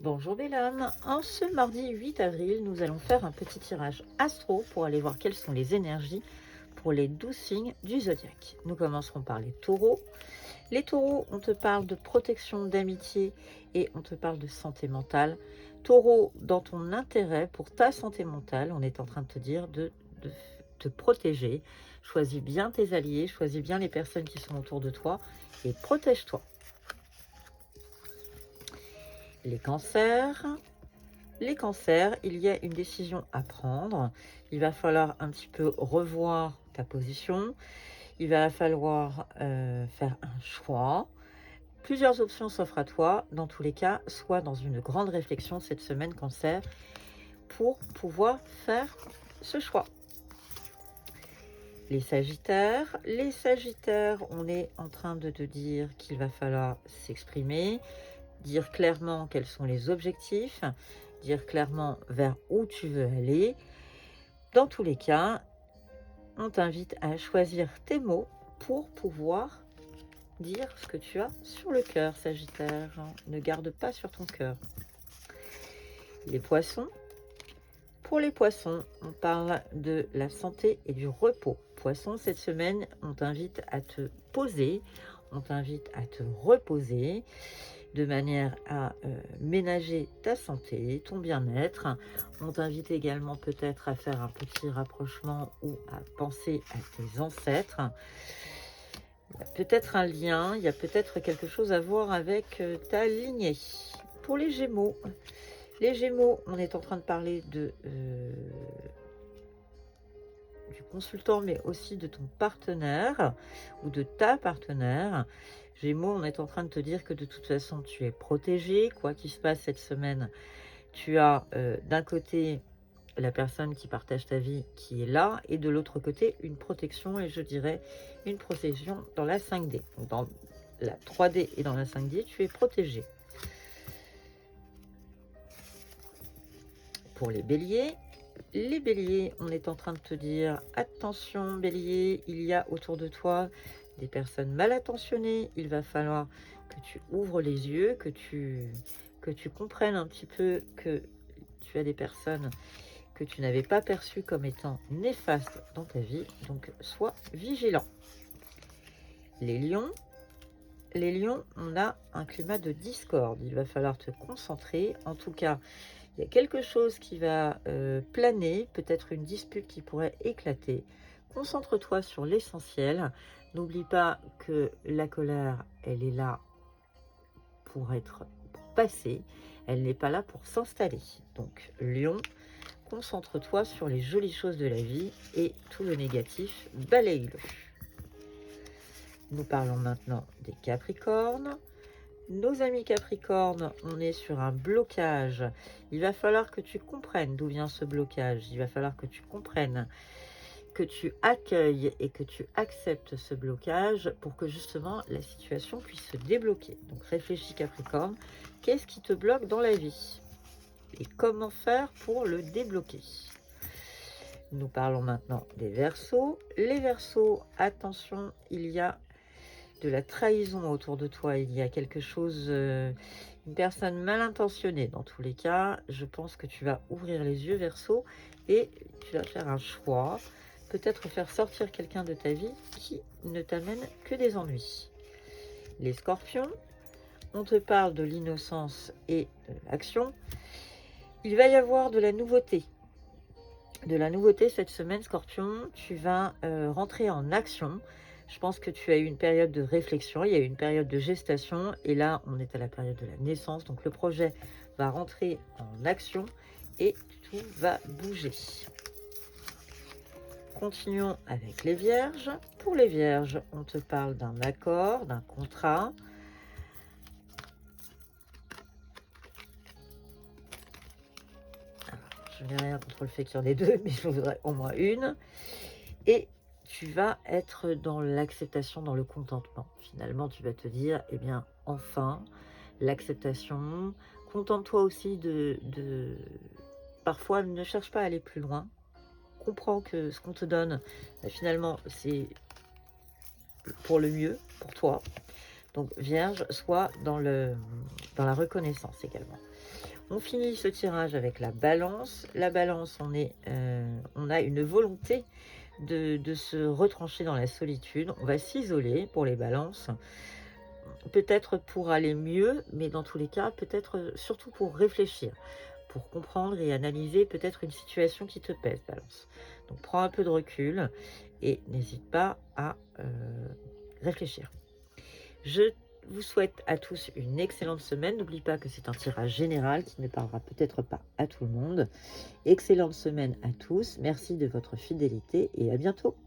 Bonjour belle âme, en ce mardi 8 avril, nous allons faire un petit tirage astro pour aller voir quelles sont les énergies pour les 12 signes du zodiaque. Nous commencerons par les taureaux. Les taureaux, on te parle de protection, d'amitié et on te parle de santé mentale. Taureau, dans ton intérêt pour ta santé mentale, on est en train de te dire de te protéger. Choisis bien tes alliés, choisis bien les personnes qui sont autour de toi et protège-toi. Les cancers. Les cancers, il y a une décision à prendre. Il va falloir un petit peu revoir ta position. Il va falloir faire un choix. Plusieurs options s'offrent à toi. Dans tous les cas, sois dans une grande réflexion cette semaine, cancer, pour pouvoir faire ce choix. Les sagittaires, on est en train de te dire qu'il va falloir s'exprimer, dire clairement quels sont les objectifs, dire clairement vers où tu veux aller. Dans tous les cas, on t'invite à choisir tes mots pour pouvoir dire ce que tu as sur le cœur, Sagittaire. Ne garde pas sur ton cœur. Les poissons. Pour les poissons, on parle de la santé et du repos. Poisson, cette semaine, on t'invite à te poser, on t'invite à te reposer de manière à ménager ta santé, ton bien-être. On t'invite également peut-être à faire un petit rapprochement ou à penser à tes ancêtres. Il y a peut-être un lien, il y a peut-être quelque chose à voir avec ta lignée. Pour les Gémeaux, on est en train de parler du consultant, mais aussi de ton partenaire ou de ta partenaire. Gémeaux, on est en train de te dire que de toute façon, tu es protégé. Quoi qu'il se passe cette semaine, tu as d'un côté la personne qui partage ta vie qui est là, et de l'autre côté, une protection, et je dirais une protection dans la 5D. Donc dans la 3D et dans la 5D, tu es protégé. Pour les béliers, on est en train de te dire, attention bélier, il y a autour de toi des personnes mal attentionnées, il va falloir que tu ouvres les yeux, que tu comprennes un petit peu que tu as des personnes que tu n'avais pas perçues comme étant néfastes dans ta vie, donc sois vigilant. Les lions, on a un climat de discorde, il va falloir te concentrer, en tout cas, il y a quelque chose qui va planer, peut-être une dispute qui pourrait éclater. Concentre-toi sur l'essentiel. N'oublie pas que la colère, elle est là pour passer. Elle n'est pas là pour s'installer. Donc, Lion, concentre-toi sur les jolies choses de la vie et tout le négatif, balaye-le. Nous parlons maintenant des Capricornes. Nos amis Capricornes, on est sur un blocage. Il va falloir que tu comprennes d'où vient ce blocage. Il va falloir que tu comprennes, que tu accueilles et que tu acceptes ce blocage pour que justement la situation puisse se débloquer. Donc réfléchis Capricorne, qu'est-ce qui te bloque dans la vie? Et comment faire pour le débloquer? Nous parlons maintenant des Verseaux. Les Verseaux, attention, il y a de la trahison autour de toi, il y a quelque chose, une personne mal intentionnée. Dans tous les cas, je pense que tu vas ouvrir les yeux, Verseau, et tu vas faire un choix, peut-être faire sortir quelqu'un de ta vie qui ne t'amène que des ennuis. Les Scorpions, on te parle de l'innocence et de l'action. Il va y avoir de la nouveauté. De la nouveauté cette semaine, Scorpion, tu vas rentrer en action. Je pense que tu as eu une période de réflexion, il y a eu une période de gestation, et là, on est à la période de la naissance. Donc, le projet va rentrer en action et tout va bouger. Continuons avec les Vierges. Pour les Vierges, on te parle d'un accord, d'un contrat. Alors, je n'ai rien contre le fait qu'il y en ait deux, mais je voudrais au moins une. Et tu vas être dans l'acceptation, dans le contentement. Finalement, tu vas te dire, eh bien, enfin, l'acceptation. Contente-toi aussi Parfois, ne cherche pas à aller plus loin. Comprends que ce qu'on te donne, finalement, c'est pour le mieux, pour toi. Donc Vierge, sois dans la reconnaissance également. On finit ce tirage avec la balance. La balance, on a une volonté de se retrancher dans la solitude. On va s'isoler pour les balances. Peut-être pour aller mieux, mais dans tous les cas, peut-être surtout pour réfléchir, pour comprendre et analyser peut-être une situation qui te pèse, balance. Donc prends un peu de recul et n'hésite pas à réfléchir. Je vous souhaite à tous une excellente semaine. N'oublie pas que c'est un tirage général qui ne parlera peut-être pas à tout le monde. Excellente semaine à tous. Merci de votre fidélité et à bientôt.